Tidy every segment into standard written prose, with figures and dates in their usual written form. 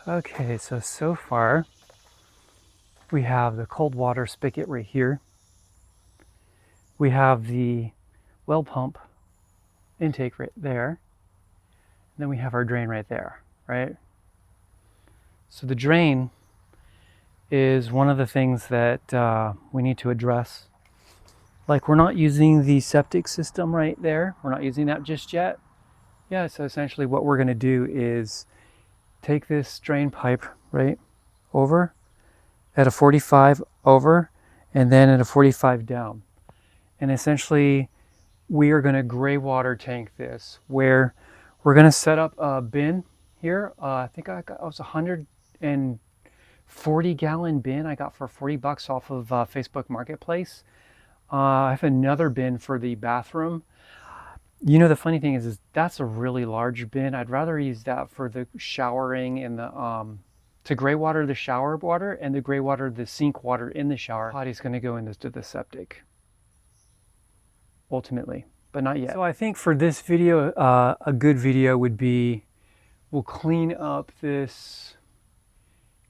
Okay, so far we have the cold water spigot right here. We have the well pump intake right there. And then we have our drain right there, right? So the drain is one of the things that we need to address. Like, we're not using the septic system right there. We're not using that just yet. Yeah, so essentially what we're gonna do is take this drain pipe right over at a 45 over and then at a 45 down. And essentially we are gonna gray water tank this, where we're gonna set up a bin here. I think it was 140-gallon bin I got for 40 bucks off of Facebook Marketplace. I have another bin for the bathroom. You know, the funny thing is that's a really large bin. I'd rather use that for the showering and the to gray water the shower water and the gray water the sink water in the shower. Potty's going to go into the septic ultimately, but not yet. So I think for this video, a good video would be, we'll clean up this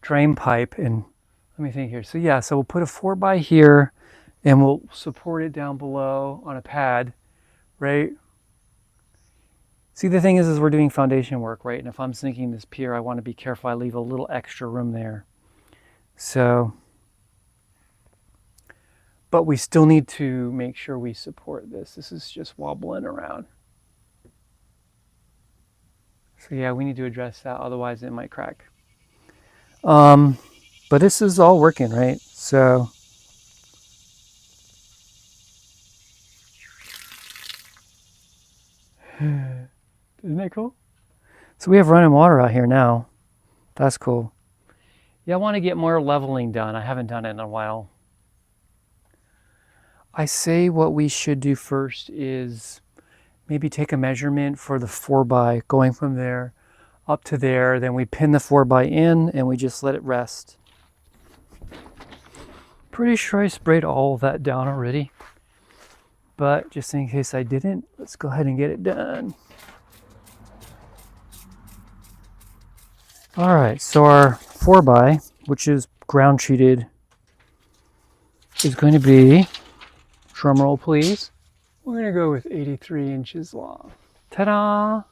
drain pipe, and let me think here. So yeah, so we'll put a 4x here and we'll support it down below on a pad, right? See, the thing is we're doing foundation work, right? And if I'm sinking this pier, I want to be careful I leave a little extra room there. So, but we still need to make sure we support this. This is just wobbling around. So yeah, we need to address that, otherwise it might crack. But this is all working, right? So isn't that cool? So we have running water out here now. That's cool. Yeah, I want to get more leveling done. I haven't done it in a while. I say what we should do first is maybe take a measurement for the 4x going from there up to there. Then we pin the 4x in and we just let it rest. Pretty sure I sprayed all of that down already, but just in case I didn't, let's go ahead and get it done. All right, so our 4x, which is ground treated, is going to be, drum roll please, we're going to go with 83 inches long. Ta-da!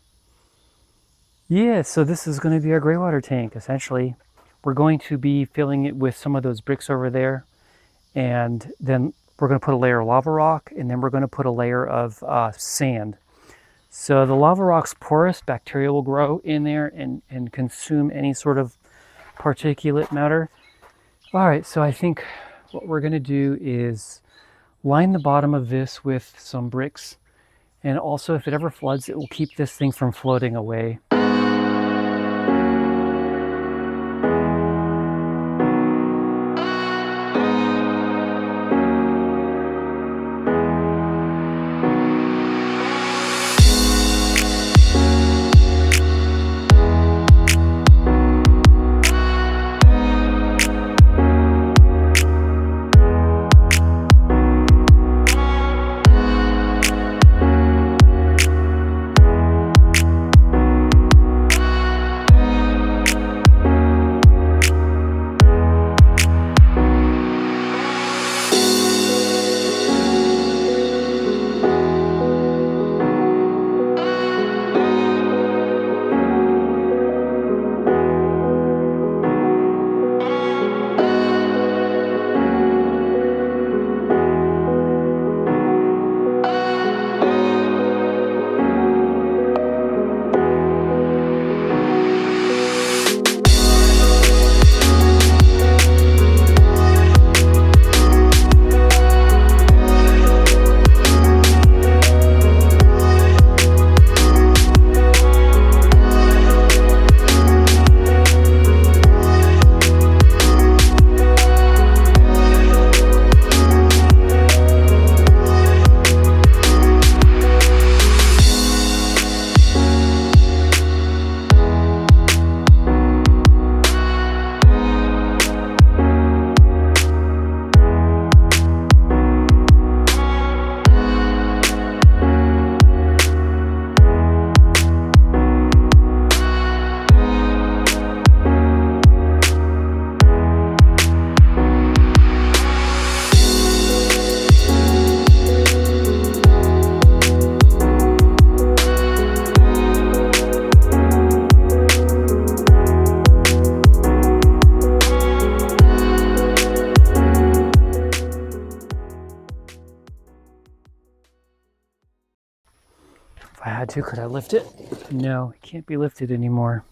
Yeah, so this is going to be our gray water tank, essentially. We're going to be filling it with some of those bricks over there, and then we're going to put a layer of lava rock, and then we're going to put a layer of sand. So the lava rock's porous, bacteria will grow in there and consume any sort of particulate matter. All right, so I think what we're going to do is line the bottom of this with some bricks, and also if it ever floods, it will keep this thing from floating away. to. Could I lift it? No, it can't be lifted anymore.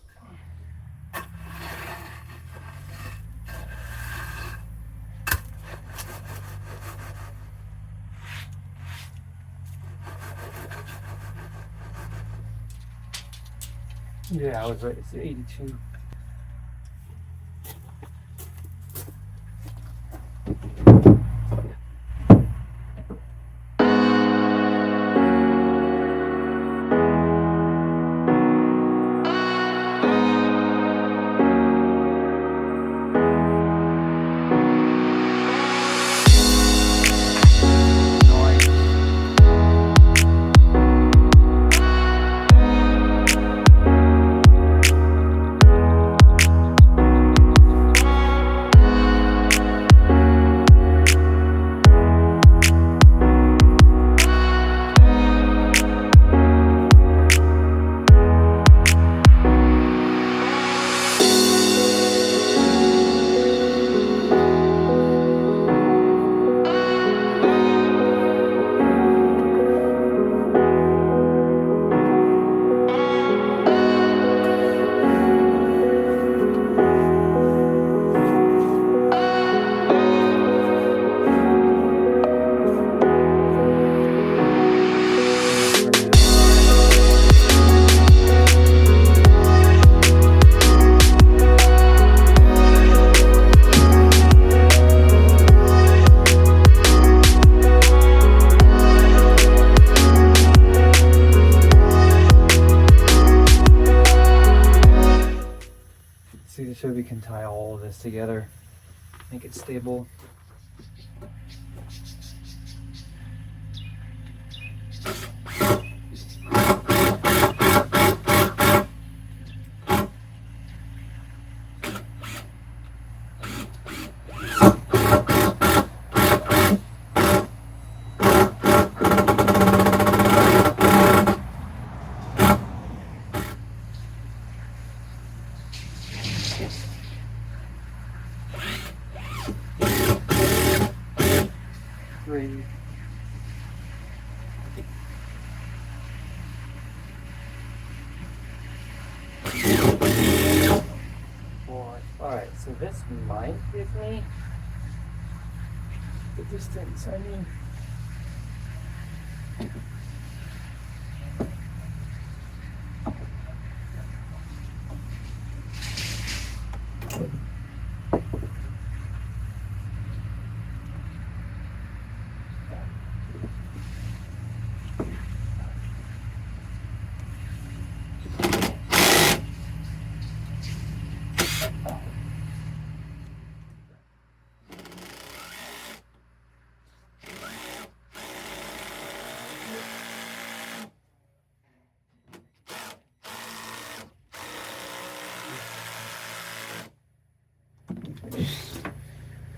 Yeah, I was right. It's 82. See, so we can tie all of this together, make it stable. Three. 4. Alright, so this might give me the distance I need.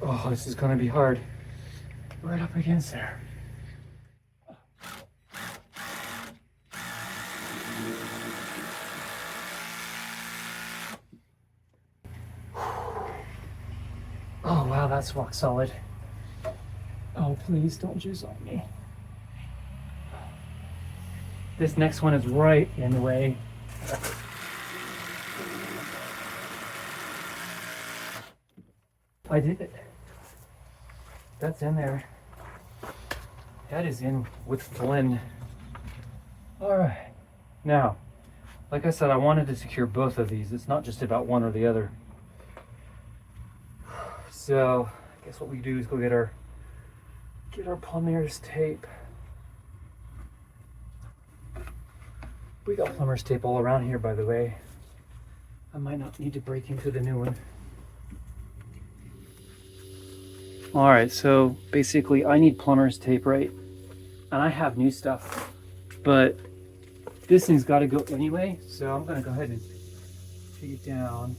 Oh, this is gonna be hard. Right up against there. Oh wow, that's rock solid. Oh, please don't juice on me. This next one is right in the way. I did it. That's in there. That is in with Flynn. All right. Now, like I said, I wanted to secure both of these. It's not just about one or the other. So, I guess what we do is go get our plumber's tape. We got plumber's tape all around here, by the way. I might not need to break into the new one. All right, so basically I need plumber's tape, right? And I have new stuff, but this thing's got to go anyway. So I'm gonna go ahead and take it down.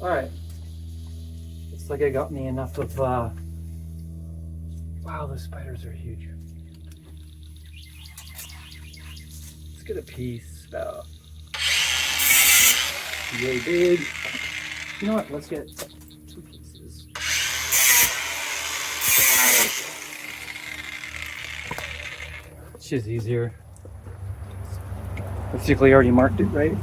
All right, looks like I got me enough of, wow, those spiders are huge. Let's get a piece about really big. You know what? Let's get 2 pieces. It's just easier. Basically already marked it, right?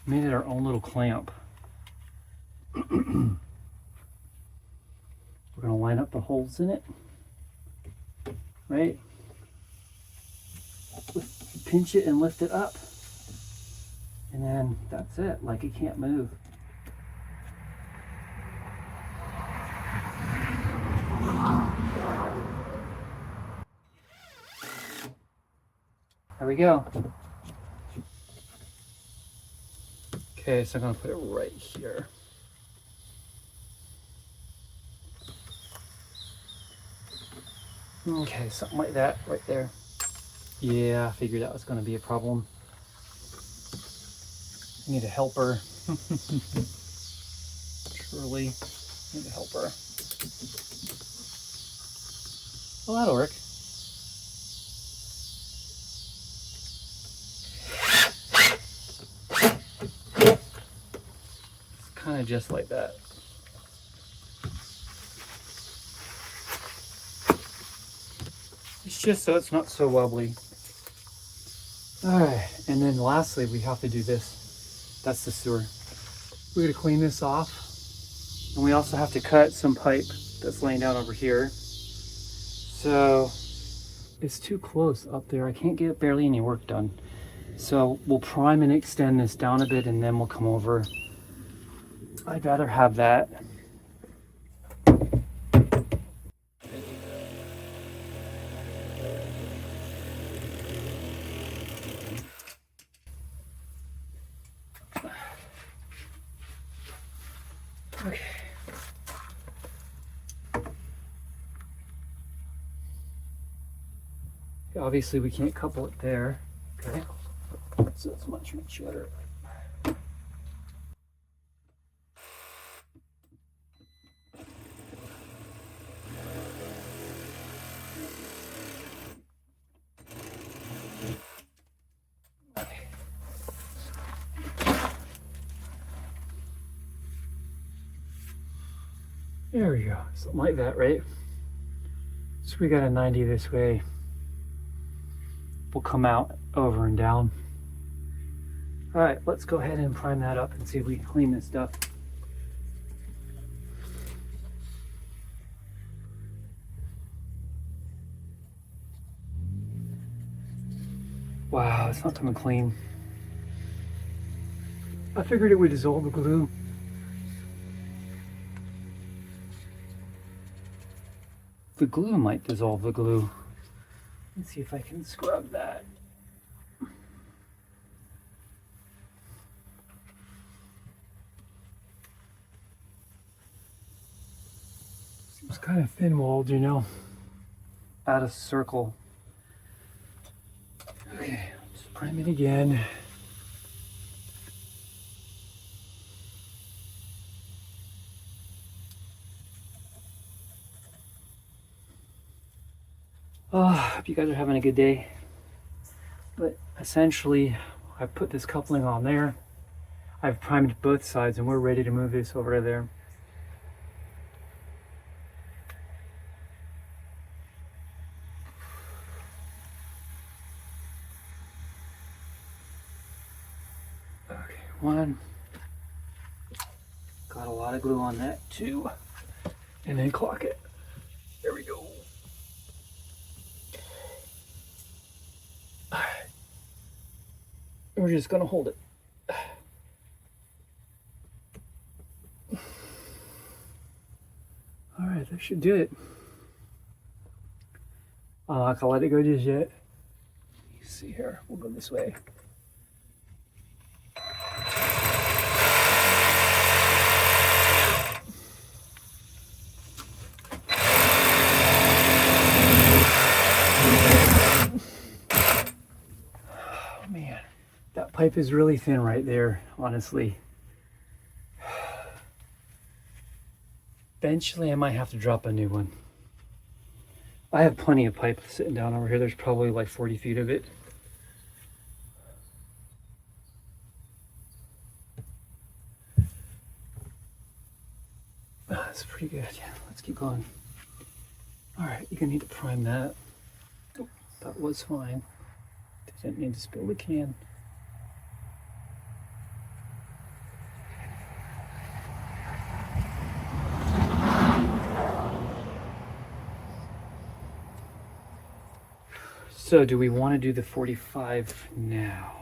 Made it our own little clamp. We're going to line up the holes in it, right? Pinch it and lift it up. And then that's it, like it can't move. There we go. Okay, so I'm going to put it right here. Okay, something like that right there. Yeah, I figured that was going to be a problem. I need a helper. Surely need a helper. Well, that'll work. It's kind of just like that. It's just so it's not so wobbly. All right, and then lastly, we have to do this. That's the sewer. We're gonna clean this off. And we also have to cut some pipe that's laying down over here. So it's too close up there. I can't get barely any work done. So we'll prime and extend this down a bit and then we'll come over. I'd rather have that. Okay. Obviously we can't couple it there. Okay. So it's much better. There we go, something like that, right? So we got a 90 this way. We'll come out over and down. All right, let's go ahead and prime that up and see if we can clean this stuff. Wow, it's not coming clean. I figured it would dissolve the glue. The glue might dissolve the glue. Let's see if I can scrub that. Seems kind of thin-walled, you know, out of circle. Okay, let's prime it again. Oh, I hope you guys are having a good day. But essentially, I've put this coupling on there. I've primed both sides and we're ready to move this over to there. Okay, one. Got a lot of glue on that too. And then clock it. There we go. We're just gonna hold it. All right, that should do it. I'm not gonna let it go just yet. You see here, we'll go this way. pipe is really thin right there, honestly. Eventually I might have to drop a new one. I have plenty of pipe sitting down over here. There's probably like 40 feet of it. That's pretty good. Yeah, let's keep going. All right, you're gonna need to prime that. Oh, that was fine. Didn't need to spill the can. So do we want to do the 45 now?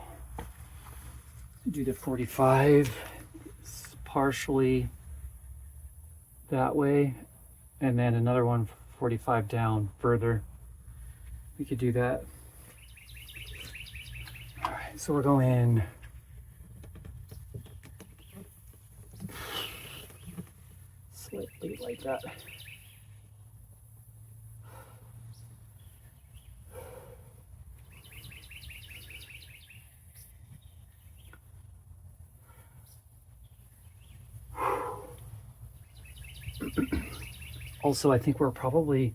Do the 45 partially that way, and then another one 45 down further. We could do that. All right, so we're going slightly like that. Also, I think we're probably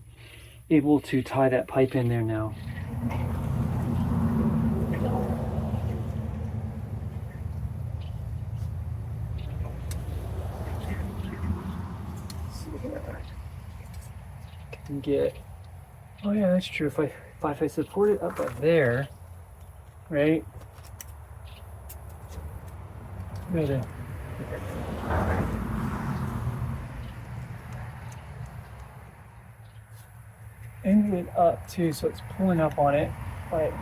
able to tie that pipe in there now. Let's see here. Can get. Oh yeah, that's true. If I support it up there, right? Gotta. End it up too, so it's pulling up on it. Like,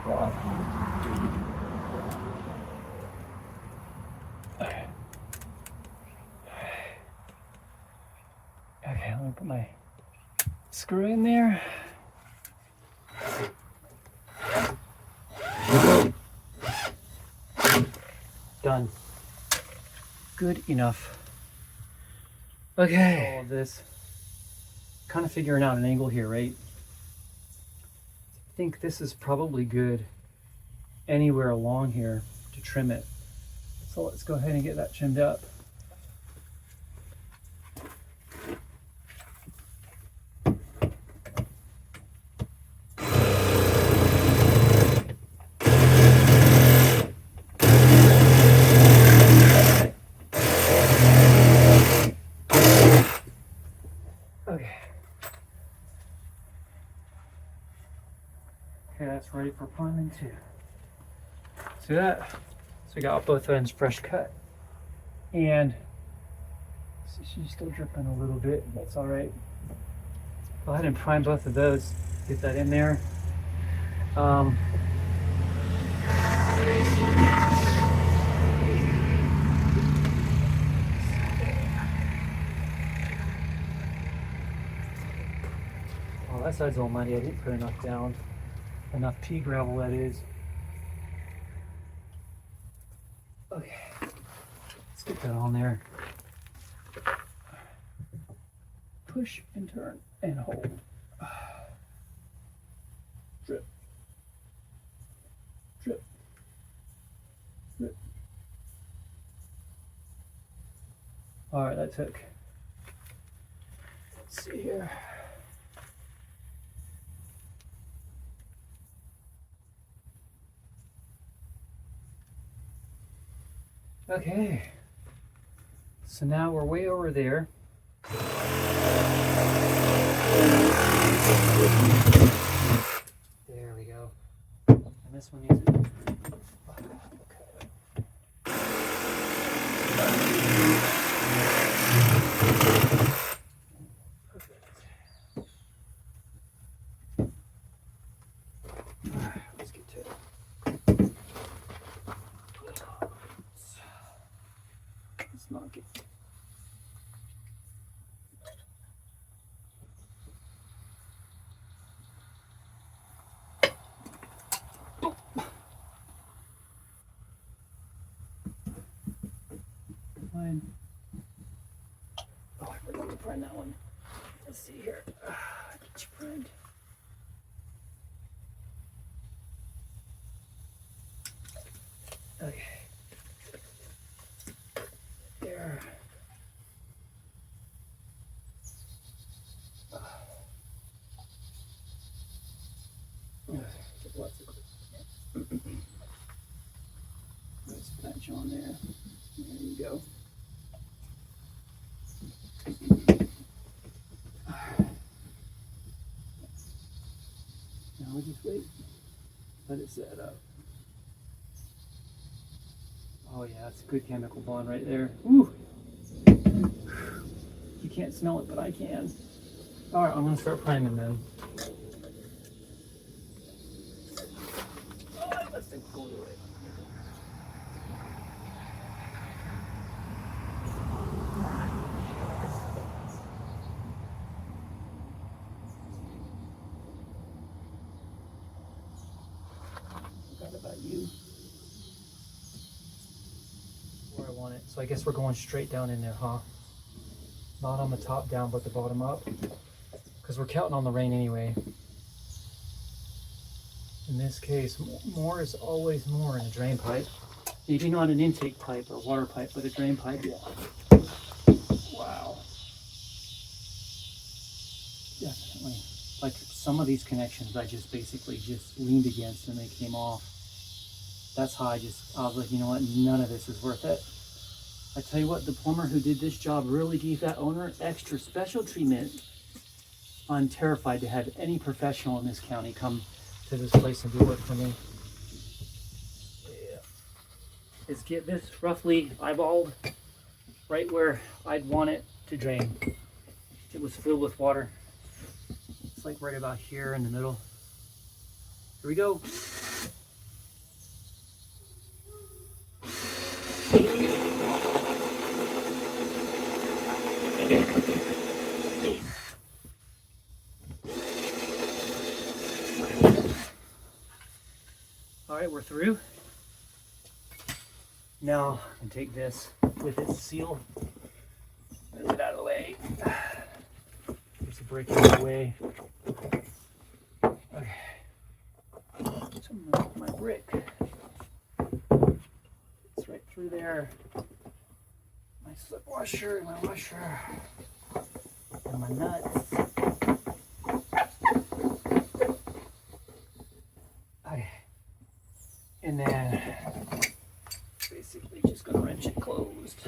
okay, let me put my screw in there. Done. Good enough. Okay. All of this. Kind of figuring out an angle here, right? I think this is probably good anywhere along here to trim it. So let's go ahead and get that trimmed up. Okay. Okay, that's ready for priming too. See that? So we got both ends fresh cut. And she's still dripping a little bit. That's all right. Go ahead and prime both of those. Get that in there. Oh, that side's all muddy. I didn't put enough down. Enough pea gravel, that is. Okay, let's get that on there. Push and turn and hold. Drip. Drip. Drip. All right, that took. Let's see here. Okay, so now we're way over there. There we go. And this one needs it. Let's get to it. Let's not get. Fine. Oh, I forgot to prime that one. Let's see here. Get you primed. Okay. is that up? Oh yeah, it's a good chemical bond right there. Ooh. You can't smell it, but I can. All right, I'm gonna start priming then. Oh, let's take it away. Forgot about you. Where I want it. So I guess we're going straight down in there, huh? Not on the top down, but the bottom up. Because we're counting on the rain anyway. In this case, more is always more in a drain pipe. Maybe not an intake pipe or water pipe, but a drain pipe, yeah. Wow. Definitely. Like some of these connections I just basically just leaned against and they came off. That's how I was like, you know what, none of this is worth it. I tell you what, the plumber who did this job really gave that owner extra special treatment. I'm terrified to have any professional in this county come to this place and do work for me. Yeah. Is get this roughly eyeballed right where I'd want it to drain. It was filled with water. It's like right about here in the middle. Here we go. All right, we're through. Now I can take this with its seal, move it out of the way. There's a break out of the way. Okay. So I'm gonna put my brick. It's right through there. My slip washer, my washer, and my nuts. Okay. And then basically just gonna wrench it closed.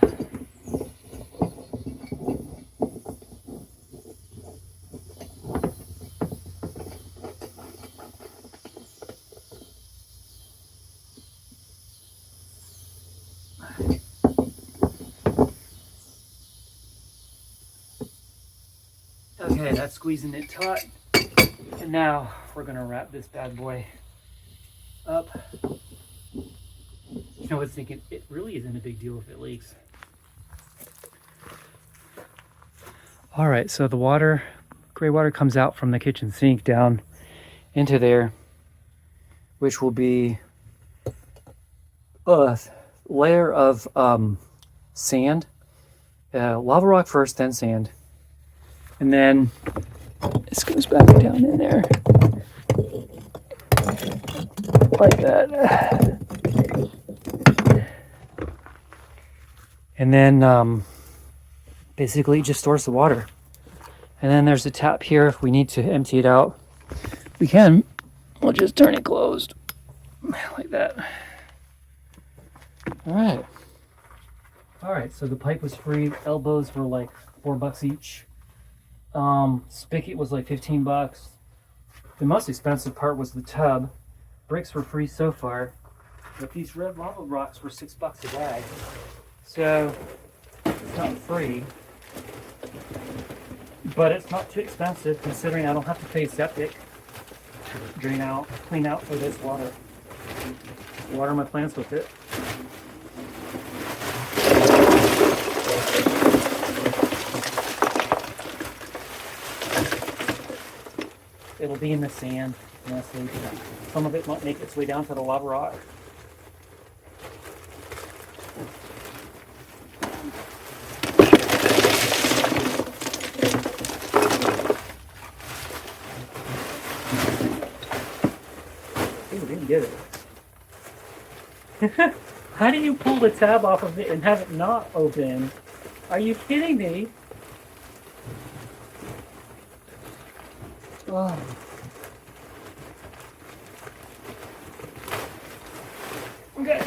Okay, that's squeezing it taut. And now we're gonna wrap this bad boy up. You know, I was thinking it really isn't a big deal if it leaks. All right, so the water, gray water comes out from the kitchen sink down into there, which will be a layer of sand, lava rock first, then sand. And then this goes back down in there like that. And then basically it just stores the water. And then there's a tap here. If we need to empty it out, we can. We'll just turn it closed like that. All right. All right, so the pipe was free. Elbows were like $4 each. Spigot was like 15 bucks. The most expensive part was the tub. Bricks were free so far, but these red lava rocks were $6 a bag. So it's not free, but it's not too expensive considering I don't have to pay septic to drain out, clean out for this water. Water my plants with it. It'll be in the sand, mostly. Some of it might make its way down to the lava rock. Ooh, didn't get it. How do you pull the tab off of it and have it not open? Are you kidding me? Oh. Okay.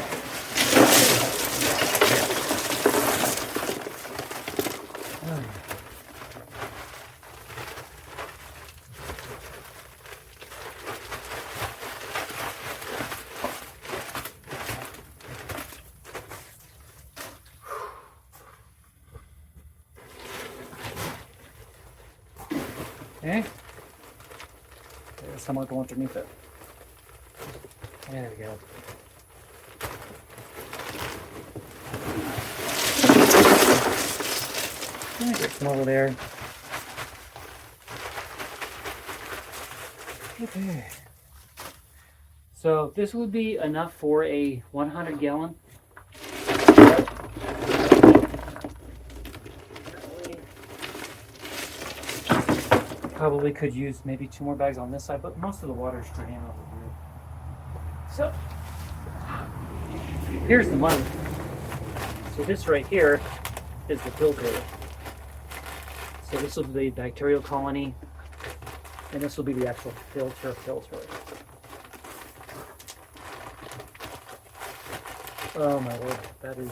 Okay. There's someone going underneath it. There we go. Get some over there. Okay. So this would be enough for a 100 gallon. Probably could use maybe 2 more bags on this side, but most of the water is draining over here. So here's the money. So this right here is the filter. So this will be the bacterial colony, and this will be the actual filter. Oh my word, that is...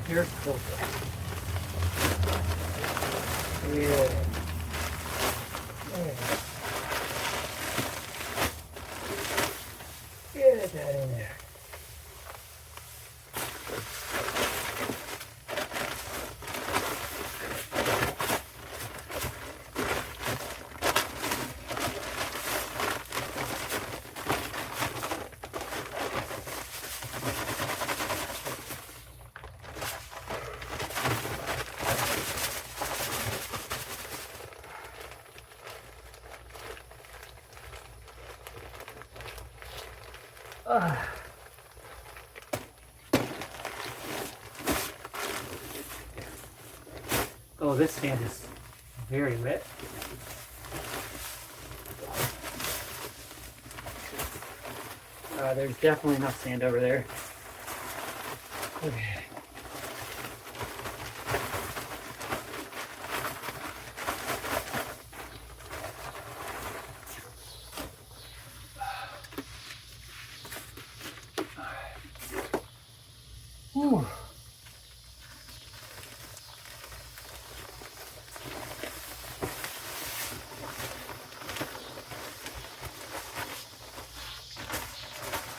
Here's the filter. Yeah. Get that in there. Oh, this sand is very wet. There's definitely enough sand over there. Okay. Whew.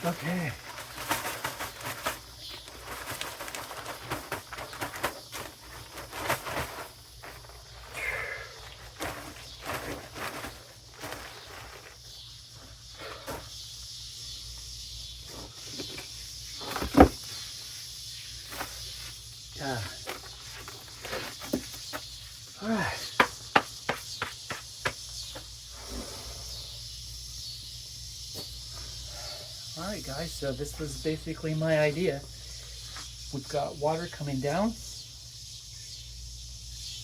Okay. All right. All right, guys, so this was basically my idea. We've got water coming down.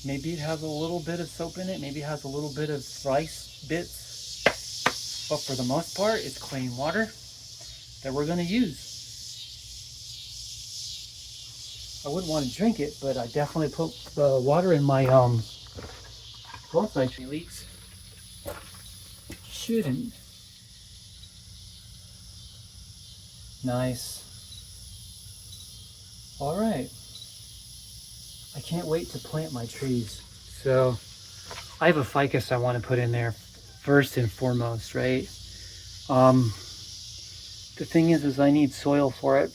Maybe it has a little bit of soap in it. Maybe it has a little bit of rice bits. But for the most part, it's clean water that we're going to use. I wouldn't want to drink it, but I definitely put the water in my bonsai tree leaks. Shouldn't. Nice. All right. I can't wait to plant my trees. So I have a ficus I want to put in there first and foremost, right? The thing is I need soil for it.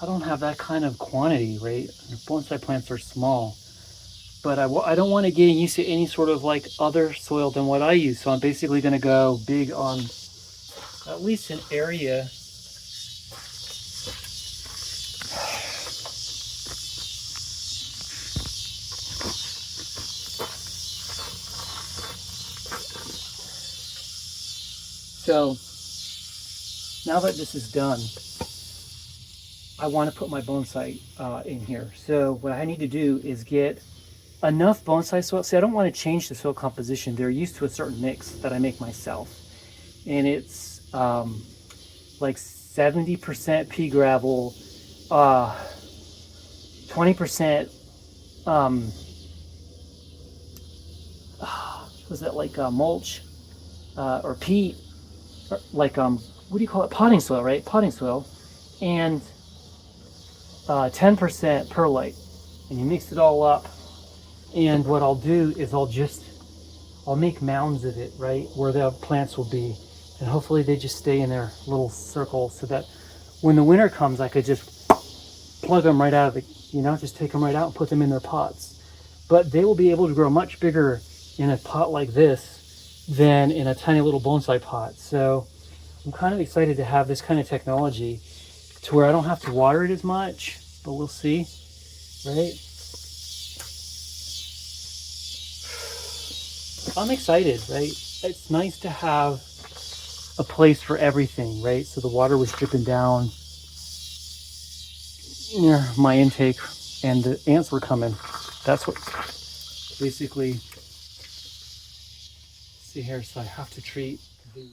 I don't have that kind of quantity, right? Bonsai plants are small, but I don't want to get used to any sort of like other soil than what I use. So I'm basically going to go big on at least an area. So now that this is done, I want to put my bonsai in here. So what I need to do is get enough bonsai soil. See, I don't want to change the soil composition. They're used to a certain mix that I make myself. And it's like 70% pea gravel, 20% was that like mulch or peat, or like what do you call it? Potting soil, right? Potting soil, and 10% perlite, and you mix it all up. And what I'll do is I'll make mounds of it, right, where the plants will be. And hopefully they just stay in their little circle so that when the winter comes, I could just plug them right out of the, just take them right out and put them in their pots. But they will be able to grow much bigger in a pot like this than in a tiny little bonsai pot. So I'm kind of excited to have this kind of technology to where I don't have to water it as much, but we'll see, right? I'm excited, right? It's nice to have a place for everything, right? So the water was dripping down near my intake and the ants were coming. That's what basically, see here, so I have to treat the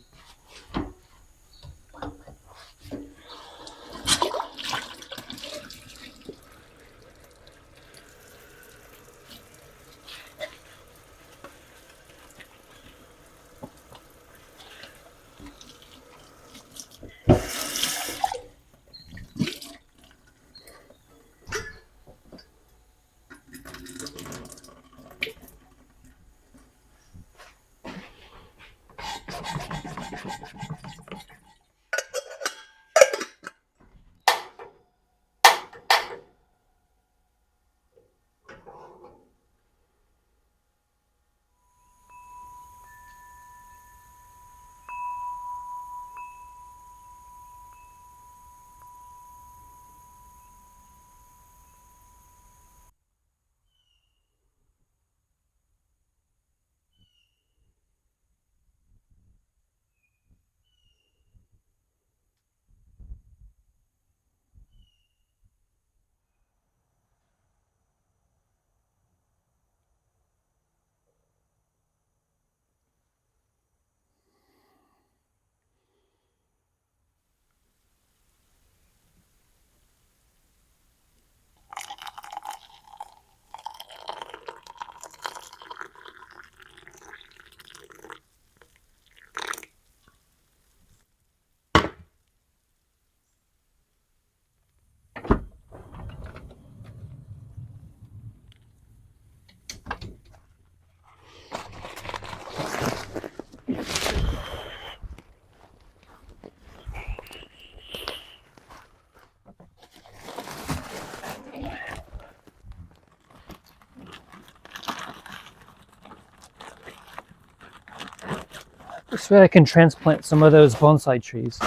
this way I can transplant some of those bonsai trees.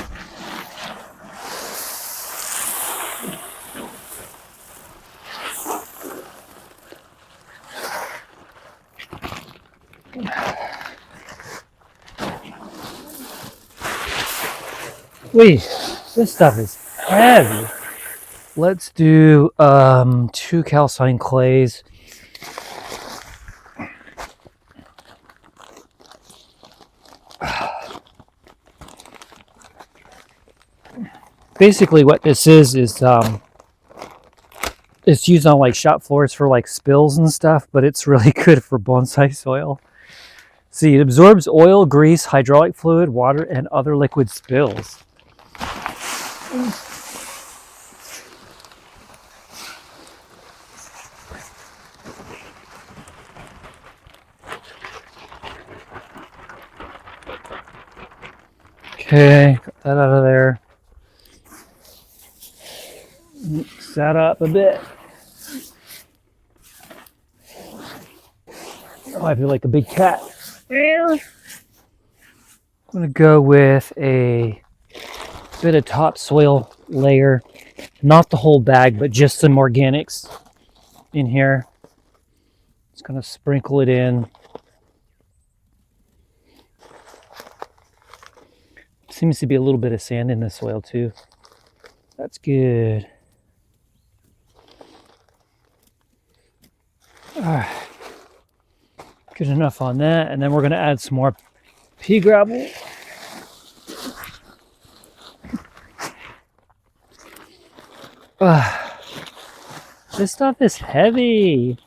Wait, this stuff is heavy. Let's do 2 calcine clays. Basically what this is it's used on like shop floors for like spills and stuff, but it's really good for bonsai soil. See, it absorbs oil, grease, hydraulic fluid, water, and other liquid spills. Okay, got that out of there. Mix that up a bit. Oh, I feel like a big cat. I'm gonna go with a bit of topsoil layer, not the whole bag, but just some organics in here. Just gonna sprinkle it in. Seems to be a little bit of sand in the soil too. That's good. Good enough on that, and then we're gonna add some more pea gravel. This stuff is heavy.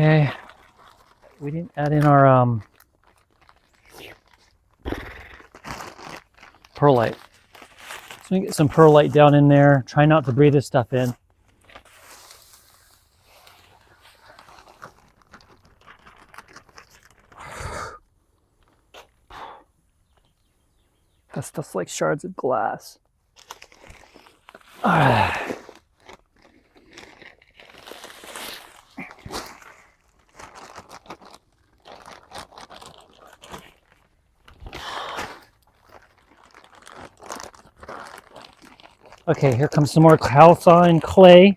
Okay. We didn't add in our perlite. So we get some perlite down in there. Try not to breathe this stuff in. That stuff's like shards of glass. Okay, here comes some more calcine clay.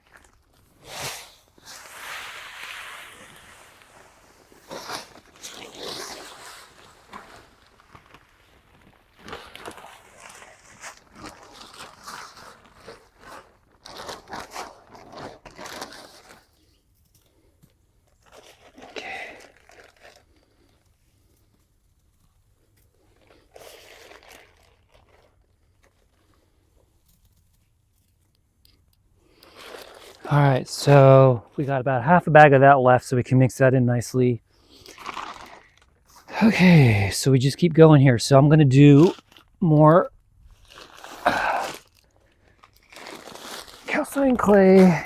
All right, so we got about half a bag of that left, so we can mix that in nicely. Okay, so we just keep going here. So I'm going to do more calcine clay.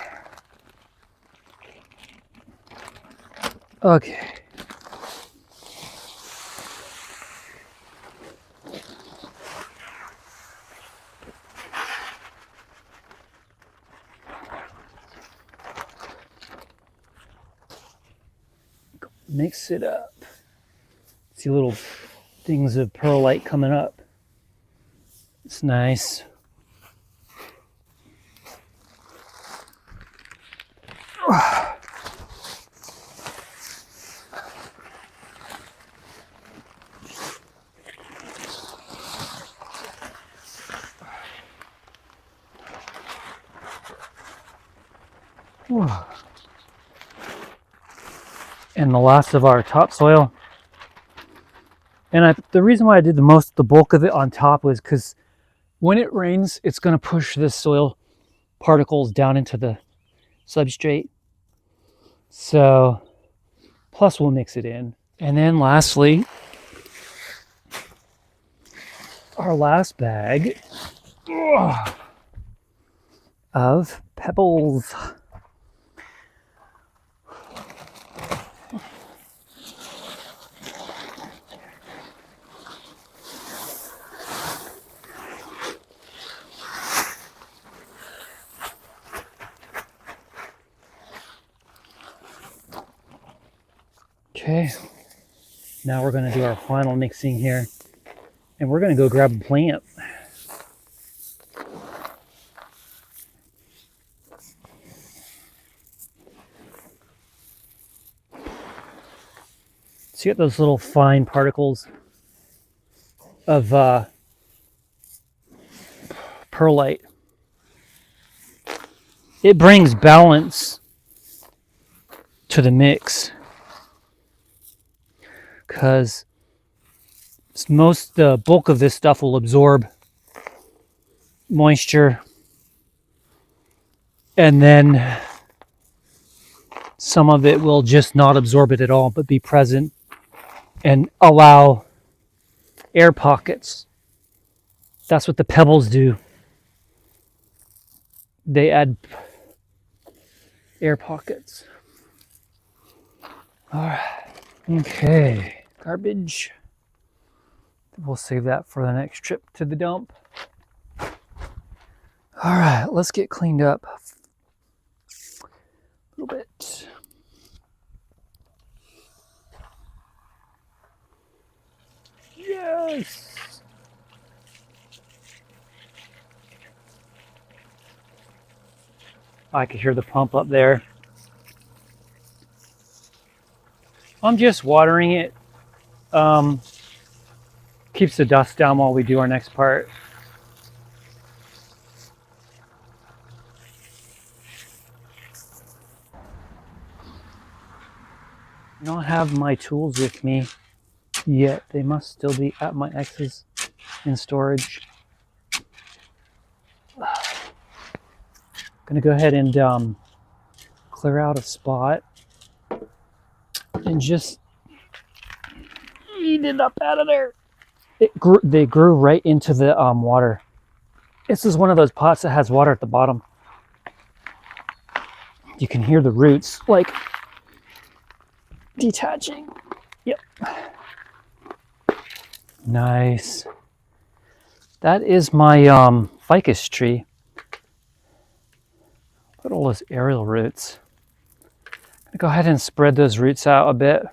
Okay. Mix it up. See little things of perlite coming up. It's nice. And the last of our topsoil. And the reason why I did the bulk of it on top was because when it rains, it's going to push the soil particles down into the substrate. So, plus we'll mix it in. And then lastly, our last bag of pebbles. Okay, now we're going to do our final mixing here, and we're going to go grab a plant. So you get those little fine particles of perlite. It brings balance to the mix, because the bulk of this stuff will absorb moisture, and then some of it will just not absorb it at all, but be present and allow air pockets. That's what the pebbles do. They add air pockets. All right. Okay. Garbage. We'll save that for the next trip to the dump. All right. Let's get cleaned up a little bit. Yes. I can hear the pump up there. I'm just watering it. Keeps the dust down while we do our next part. I don't have my tools with me yet. They must still be at my ex's in storage. Gonna go ahead and clear out a spot. and just eat it up out of there. They grew right into the water. This is one of those pots that has water at the bottom. You can hear the roots like detaching. Yep. Nice. That is my ficus tree. Look at all those aerial roots. I'm gonna go ahead and spread those roots out a bit.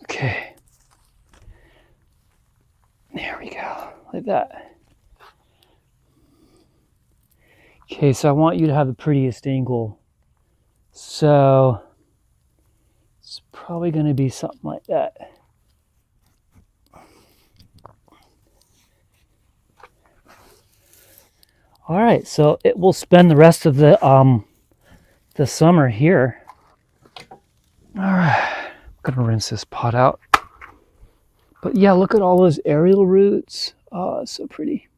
Okay. There we go, like that. Okay, so I want you to have the prettiest angle. So it's probably going to be something like that. All right, so it will spend the rest of the summer here. All right, I'm gonna rinse this pot out. But yeah, look at all those aerial roots. Oh, it's so pretty.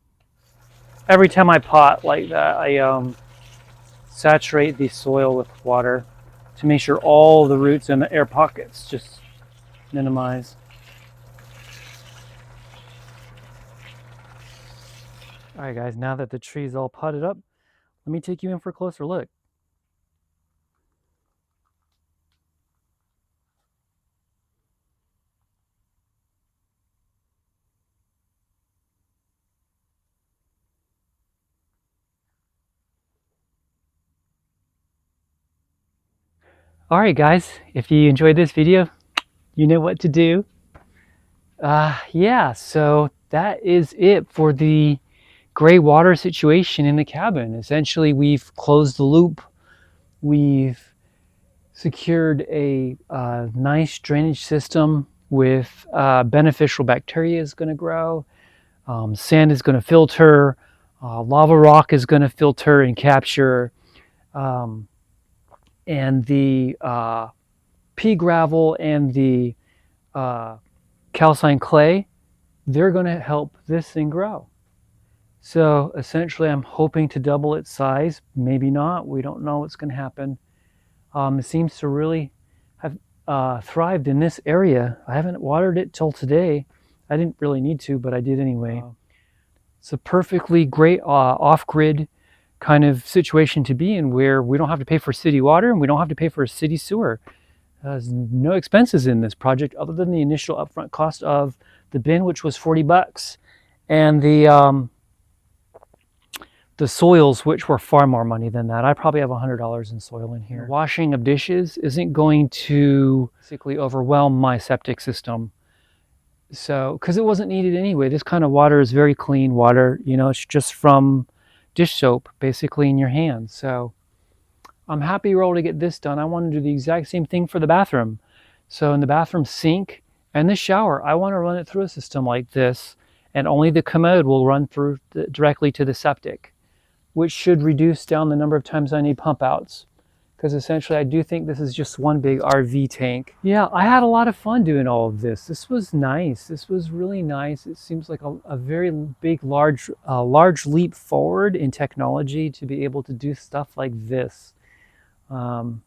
Every time I pot like that, I saturate the soil with water to make sure all the roots and the air pockets just minimize. All right, guys, now that the tree's all potted up, let me take you in for a closer look. All right, guys, if you enjoyed this video, you know what to do. Yeah, so that is it for the gray water situation in the cabin. Essentially, we've closed the loop. We've secured a nice drainage system with beneficial bacteria is going to grow. Sand is going to filter. Lava rock is going to filter and capture. And the pea gravel and the calcined clay, they're going to help this thing grow. So essentially, I'm hoping to double its size. Maybe not. We don't know what's going to happen. It seems to really have thrived in this area. I haven't watered it till today. I didn't really need to, but I did anyway. It's a perfectly great off-grid kind of situation to be in, where we don't have to pay for city water and we don't have to pay for a city sewer. There's no expenses in this project other than the initial upfront cost of the bin, which was $40, and the soils, which were far more money than that. I probably have $100 in soil in here. Washing of dishes isn't going to basically overwhelm my septic system. So, because it wasn't needed anyway. This kind of water is very clean water. You know, it's just from dish soap, basically, in your hands. So I'm happy we're able to get this done. I want to do the exact same thing for the bathroom. So in the bathroom sink and the shower, I want to run it through a system like this, and only the commode will run through directly to the septic, which should reduce down the number of times I need pump outs. Because essentially I do think this is just one big RV tank. Yeah, I had a lot of fun doing all of this. This was nice. This was really nice. It seems like a very big, large leap forward in technology to be able to do stuff like this. And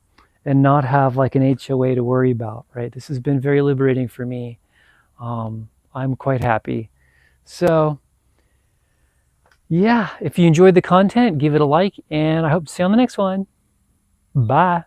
not have like an HOA to worry about, right? This has been very liberating for me. I'm quite happy. So yeah, if you enjoyed the content, give it a like, and I hope to see you on the next one. Bye.